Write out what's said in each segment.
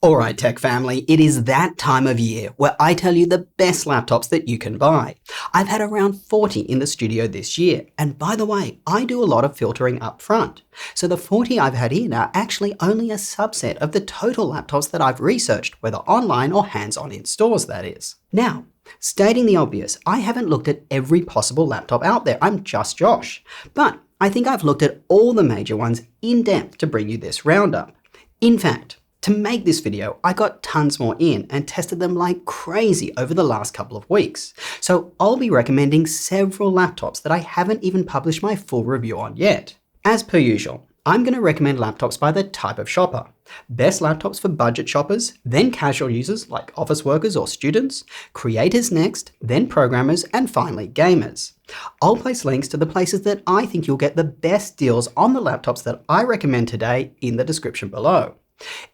Alright tech family, it is that time of year where I tell you the best laptops that you can buy. I've had around 40 in the studio this year, and by the way, I do a lot of filtering up front. So the 40 I've had in are actually only a subset of the total laptops that I've researched, whether online or hands-on in stores that is. Now, stating the obvious, I haven't looked at every possible laptop out there, I'm just Josh. But I think I've looked at all the major ones in depth to bring you this roundup. In fact, to make this video, I got tons more in and tested them like crazy over the last couple of weeks. So I'll be recommending several laptops that I haven't even published my full review on yet. As per usual, I'm going to recommend laptops by the type of shopper. Best laptops for budget shoppers, then casual users like office workers or students, creators next, then programmers, and finally gamers. I'll place links to the places that I think you'll get the best deals on the laptops that I recommend today in the description below.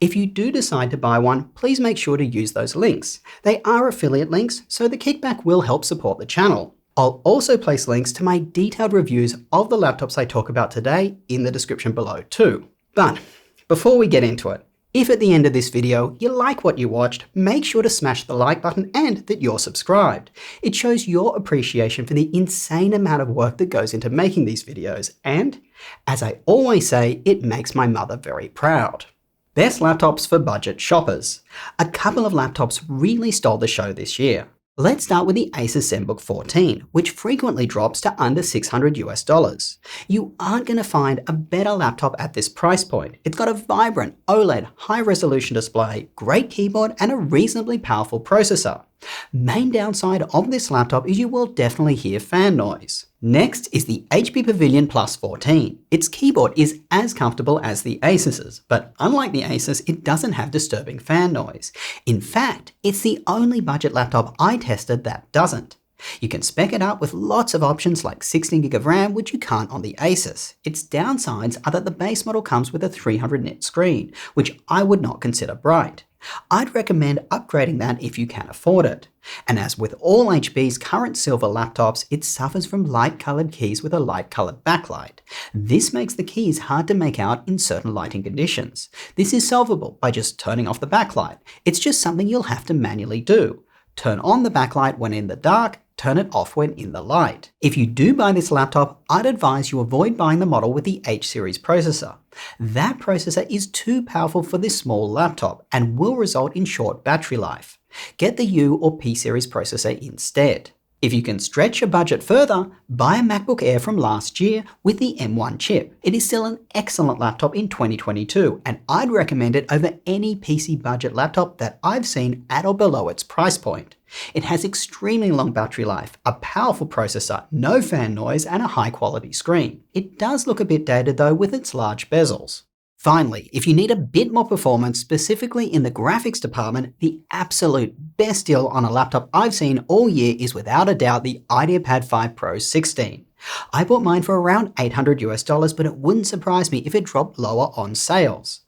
If you do decide to buy one, please make sure to use those links. They are affiliate links, so the kickback will help support the channel. I'll also place links to my detailed reviews of the laptops I talk about today in the description below too. But before we get into it, if at the end of this video you like what you watched, make sure to smash the like button and that you're subscribed. It shows your appreciation for the insane amount of work that goes into making these videos, and as I always say, it makes my mother very proud. Best laptops for budget shoppers. A couple of laptops really stole the show this year. Let's start with the Asus ZenBook 14, which frequently drops to under $600. You aren't going to find a better laptop at this price point. It's got a vibrant OLED high-resolution display, great keyboard, and a reasonably powerful processor. Main downside of this laptop is you will definitely hear fan noise. Next is the HP Pavilion Plus 14. Its keyboard is as comfortable as the Asus's, but unlike the Asus, it doesn't have disturbing fan noise. In fact, it's the only budget laptop I tested that doesn't. You can spec it up with lots of options like 16GB of RAM, which you can't on the Asus. Its downsides are that the base model comes with a 300 nit screen, which I would not consider bright. I'd recommend upgrading that if you can afford it. And as with all HP's current silver laptops, it suffers from light-colored keys with a light-colored backlight. This makes the keys hard to make out in certain lighting conditions. This is solvable by just turning off the backlight. It's just something you'll have to manually do. Turn on the backlight when in the dark, turn it off when in the light. If you do buy this laptop, I'd advise you avoid buying the model with the H series processor. That processor is too powerful for this small laptop and will result in short battery life. Get the U or P series processor instead. If you can stretch your budget further, buy a MacBook Air from last year with the M1 chip. It is still an excellent laptop in 2022, and I'd recommend it over any PC budget laptop that I've seen at or below its price point. It has extremely long battery life, a powerful processor, no fan noise, and a high quality screen. It does look a bit dated though with its large bezels. Finally, if you need a bit more performance, specifically in the graphics department, the absolute best deal on a laptop I've seen all year is without a doubt the IdeaPad 5 Pro 16. I bought mine for around $800, but it wouldn't surprise me if it dropped lower on sales.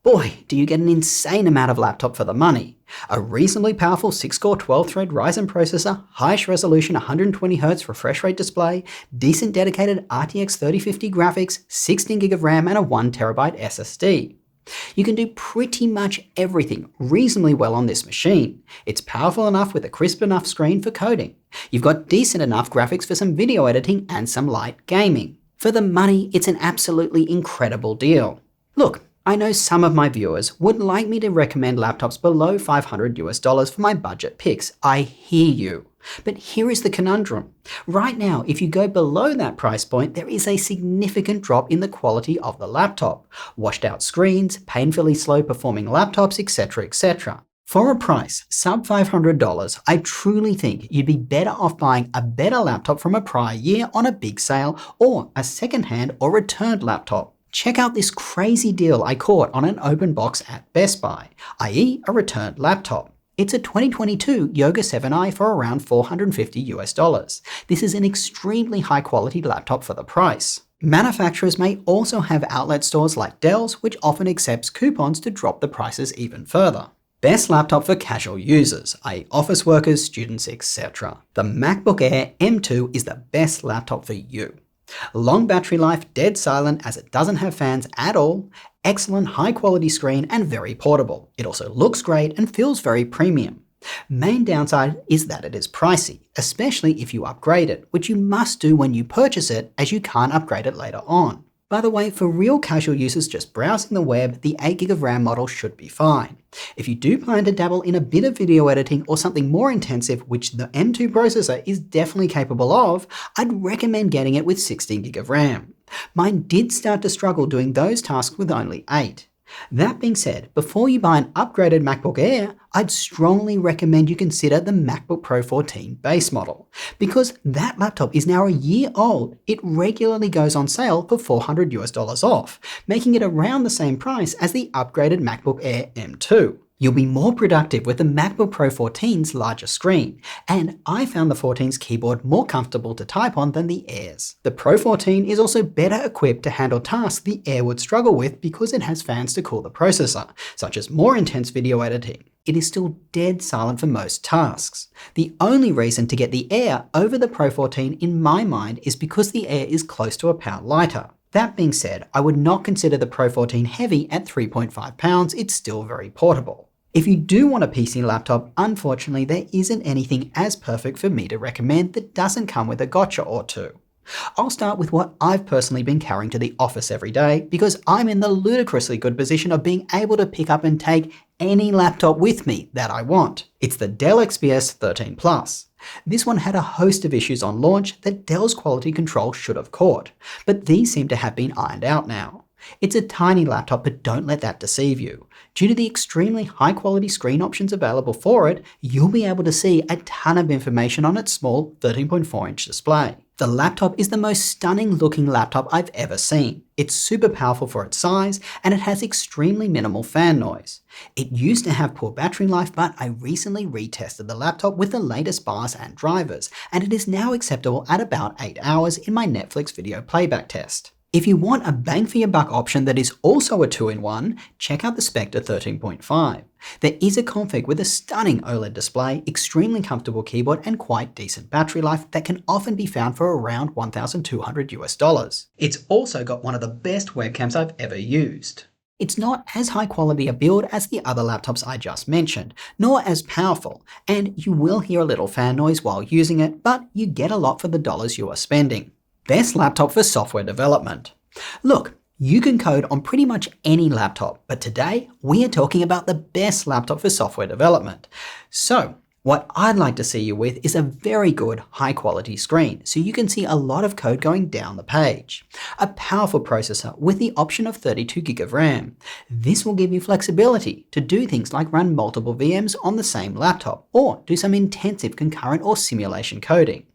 Boy, do you get an insane amount of laptop for the money. A reasonably powerful 6-core 12-thread Ryzen processor, highest resolution 120Hz refresh rate display, decent dedicated RTX 3050 graphics, 16GB of RAM, and a 1TB SSD. You can do pretty much everything reasonably well on this machine. It's powerful enough with a crisp enough screen for coding. You've got decent enough graphics for some video editing and some light gaming. For the money, it's an absolutely incredible deal. Look, I know some of my viewers would like me to recommend laptops below $500 for my budget picks. I hear you. But here is the conundrum. Right now, if you go below that price point, there is a significant drop in the quality of the laptop. Washed out screens, painfully slow performing laptops, etc, etc. For a price sub $500, I truly think you'd be better off buying a better laptop from a prior year on a big sale or a second-hand or returned laptop. Check out this crazy deal I caught on an open box at Best Buy, i.e. a returned laptop. It's a 2022 Yoga 7i for around $450. This is an extremely high quality laptop for the price. Manufacturers may also have outlet stores like Dell's, which often accepts coupons to drop the prices even further. Best laptop for casual users, i.e. office workers, students, etc. The MacBook Air M2 is the best laptop for you. Long battery life, dead silent as it doesn't have fans at all, excellent high quality screen and very portable. It also looks great and feels very premium. Main downside is that it is pricey, especially if you upgrade it, which you must do when you purchase it as you can't upgrade it later on. By the way, for real casual users just browsing the web, the 8GB of RAM model should be fine. If you do plan to dabble in a bit of video editing or something more intensive, which the M2 processor is definitely capable of, I'd recommend getting it with 16GB of RAM. Mine did start to struggle doing those tasks with only 8. That being said, before you buy an upgraded MacBook Air, I'd strongly recommend you consider the MacBook Pro 14 base model. Because that laptop is now a year old, it regularly goes on sale for $400 off, making it around the same price as the upgraded MacBook Air M2. You'll be more productive with the MacBook Pro 14's larger screen, and I found the 14's keyboard more comfortable to type on than the Air's. The Pro 14 is also better equipped to handle tasks the Air would struggle with because it has fans to cool the processor, such as more intense video editing. It is still dead silent for most tasks. The only reason to get the Air over the Pro 14 in my mind is because the Air is close to a pound lighter. That being said, I would not consider the Pro 14 heavy at 3.5 pounds, it's still very portable. If you do want a PC laptop, unfortunately there isn't anything as perfect for me to recommend that doesn't come with a gotcha or two. I'll start with what I've personally been carrying to the office every day because I'm in the ludicrously good position of being able to pick up and take any laptop with me that I want. It's the Dell XPS 13 Plus. This one had a host of issues on launch that Dell's quality control should have caught, but these seem to have been ironed out now. It's a tiny laptop, but don't let that deceive you. Due to the extremely high quality screen options available for it, you'll be able to see a ton of information on its small 13.4-inch display. The laptop is the most stunning looking laptop I've ever seen. It's super powerful for its size, and it has extremely minimal fan noise. It used to have poor battery life, but I recently retested the laptop with the latest BIOS and drivers, and it is now acceptable at about 8 hours in my Netflix video playback test. If you want a bang for your buck option that is also a 2-in-1, check out the Spectre 13.5. There is a config with a stunning OLED display, extremely comfortable keyboard, and quite decent battery life that can often be found for around $1,200. It's also got one of the best webcams I've ever used. It's not as high quality a build as the other laptops I just mentioned, nor as powerful, and you will hear a little fan noise while using it, but you get a lot for the dollars you are spending. Best laptop for software development. Look, you can code on pretty much any laptop, but today we are talking about the best laptop for software development. So, what I'd like to see you with is a very good high quality screen, so you can see a lot of code going down the page. A powerful processor with the option of 32GB of RAM. This will give you flexibility to do things like run multiple VMs on the same laptop, or do some intensive concurrent or simulation coding.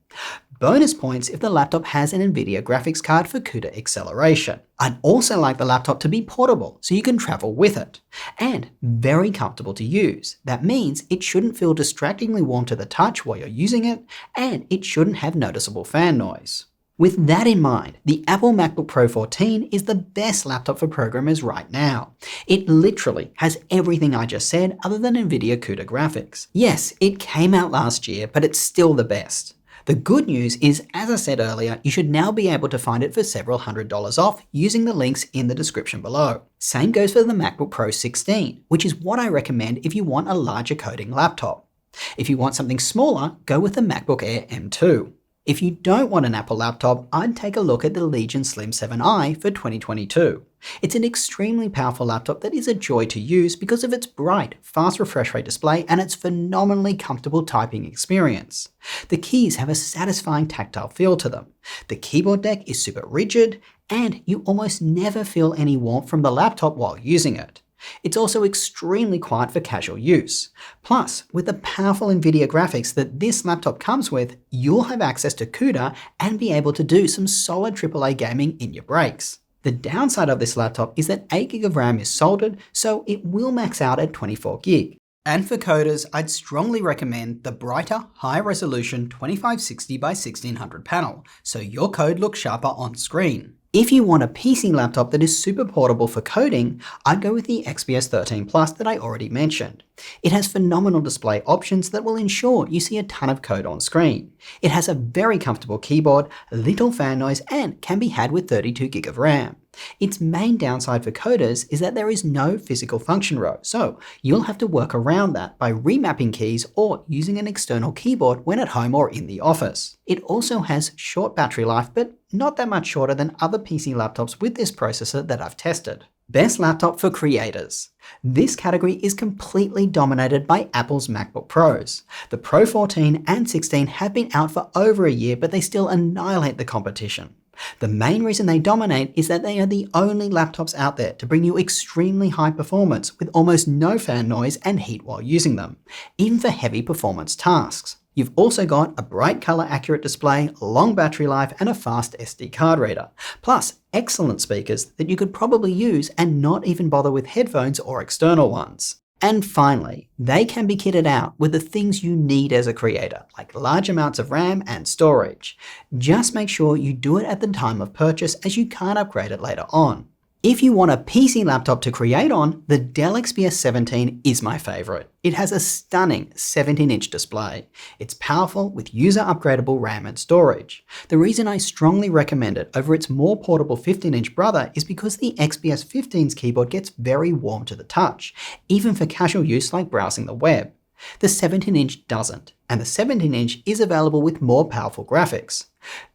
Bonus points if the laptop has an NVIDIA graphics card for CUDA acceleration. I'd also like the laptop to be portable so you can travel with it. And very comfortable to use. That means it shouldn't feel distractingly warm to the touch while you're using it, and it shouldn't have noticeable fan noise. With that in mind, the Apple MacBook Pro 14 is the best laptop for programmers right now. It literally has everything I just said other than NVIDIA CUDA graphics. Yes, it came out last year, but it's still the best. The good news is, as I said earlier, you should now be able to find it for several $100s off using the links in the description below. Same goes for the MacBook Pro 16, which is what I recommend if you want a larger coding laptop. If you want something smaller, go with the MacBook Air M2. If you don't want an Apple laptop, I'd take a look at the Legion Slim 7i for 2022. It's an extremely powerful laptop that is a joy to use because of its bright, fast refresh rate display and its phenomenally comfortable typing experience. The keys have a satisfying tactile feel to them. The keyboard deck is super rigid, and you almost never feel any warmth from the laptop while using it. It's also extremely quiet for casual use. Plus, with the powerful NVIDIA graphics that this laptop comes with, you'll have access to CUDA and be able to do some solid AAA gaming in your breaks. The downside of this laptop is that 8GB of RAM is soldered, so it will max out at 24GB. And for coders, I'd strongly recommend the brighter, high-resolution 2560 by 1600 panel, so your code looks sharper on screen. If you want a PC laptop that is super portable for coding, I'd go with the XPS 13 Plus that I already mentioned. It has phenomenal display options that will ensure you see a ton of code on screen. It has a very comfortable keyboard, little fan noise, and can be had with 32GB of RAM. Its main downside for coders is that there is no physical function row, so you'll have to work around that by remapping keys or using an external keyboard when at home or in the office. It also has short battery life, but not that much shorter than other PC laptops with this processor that I've tested. Best laptop for creators. This category is completely dominated by Apple's MacBook Pros. The Pro 14 and 16 have been out for over a year, but they still annihilate the competition. The main reason they dominate is that they are the only laptops out there to bring you extremely high performance with almost no fan noise and heat while using them, even for heavy performance tasks. You've also got a bright color accurate display, long battery life, and a fast SD card reader, plus excellent speakers that you could probably use and not even bother with headphones or external ones. And finally, they can be kitted out with the things you need as a creator, like large amounts of RAM and storage. Just make sure you do it at the time of purchase, as you can't upgrade it later on. If you want a PC laptop to create on, the Dell XPS 17 is my favorite. It has a stunning 17-inch display. It's powerful with user upgradable RAM and storage. The reason I strongly recommend it over its more portable 15-inch brother is because the XPS 15's keyboard gets very warm to the touch, even for casual use like browsing the web. The 17-inch doesn't, and the 17-inch is available with more powerful graphics.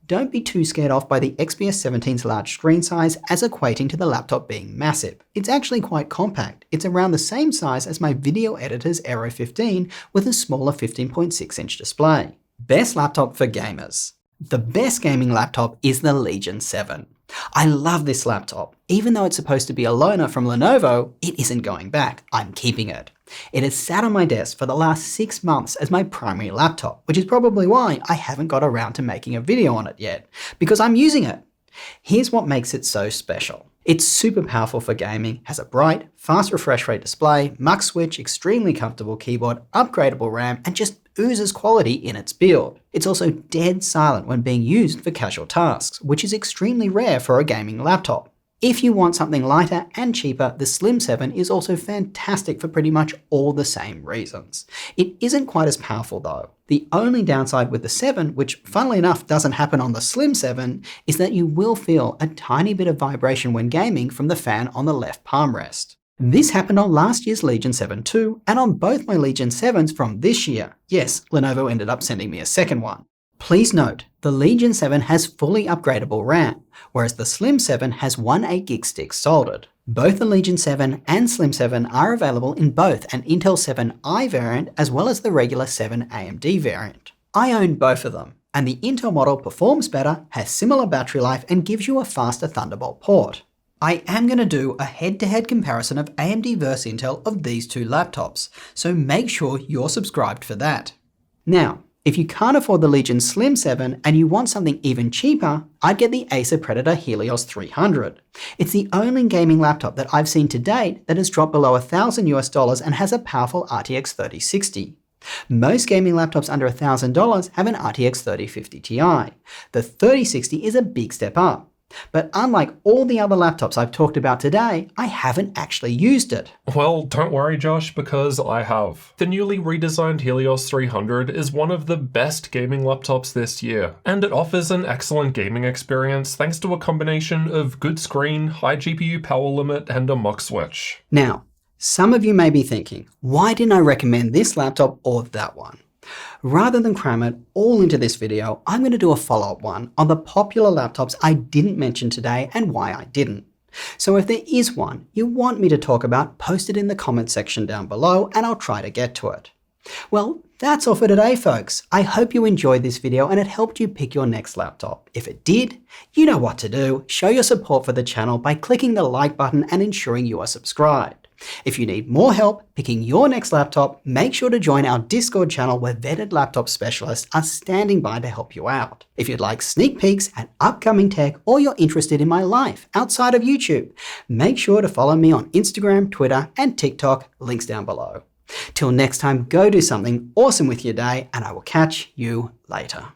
Don't be too scared off by the XPS 17's large screen size as equating to the laptop being massive. It's actually quite compact. It's around the same size as my video editor's Aero 15 with a smaller 15.6-inch display. Best laptop for gamers. The best gaming laptop is the Legion 7. I love this laptop. Even though it's supposed to be a loaner from Lenovo, it isn't going back. I'm keeping it. It has sat on my desk for the last 6 months as my primary laptop, which is probably why I haven't got around to making a video on it yet, because I'm using it. Here's what makes it so special. It's super powerful for gaming, has a bright, fast refresh rate display, mux switch, extremely comfortable keyboard, upgradable RAM, and just oozes quality in its build. It's also dead silent when being used for casual tasks, which is extremely rare for a gaming laptop. If you want something lighter and cheaper, the Slim 7 is also fantastic for pretty much all the same reasons. It isn't quite as powerful though. The only downside with the 7, which funnily enough doesn't happen on the Slim 7, is that you will feel a tiny bit of vibration when gaming from the fan on the left palm rest. This happened on last year's Legion 7 too, and on both my Legion 7s from this year. Yes, Lenovo ended up sending me a second one. Please note, the Legion 7 has fully upgradable RAM, whereas the Slim 7 has one 8GB stick soldered. Both the Legion 7 and Slim 7 are available in both an Intel 7i variant as well as the regular 7 AMD variant. I own both of them, and the Intel model performs better, has similar battery life, and gives you a faster Thunderbolt port. I am going to do a head-to-head comparison of AMD versus Intel of these two laptops, so make sure you're subscribed for that. Now, if you can't afford the Legion Slim 7 and you want something even cheaper, I'd get the Acer Predator Helios 300. It's the only gaming laptop that I've seen to date that has dropped below $1,000 and has a powerful RTX 3060. Most gaming laptops under $1,000 have an RTX 3050 Ti. The 3060 is a big step up. But unlike all the other laptops I've talked about today, I haven't actually used it. Well, don't worry Josh, because I have. The newly redesigned Helios 300 is one of the best gaming laptops this year, and it offers an excellent gaming experience thanks to a combination of good screen, high GPU power limit, and a mux switch. Now, some of you may be thinking, why didn't I recommend this laptop or that one? Rather than cram it all into this video, I'm going to do a follow-up one on the popular laptops I didn't mention today and why I didn't. So if there is one you want me to talk about, post it in the comment section down below and I'll try to get to it. Well, that's all for today, folks. I hope you enjoyed this video and it helped you pick your next laptop. If it did, you know what to do. Show your support for the channel by clicking the like button and ensuring you are subscribed. If you need more help picking your next laptop, make sure to join our Discord channel where vetted laptop specialists are standing by to help you out. If you'd like sneak peeks at upcoming tech or you're interested in my life outside of YouTube, make sure to follow me on Instagram, Twitter, and TikTok, links down below. Till next time, go do something awesome with your day and I will catch you later.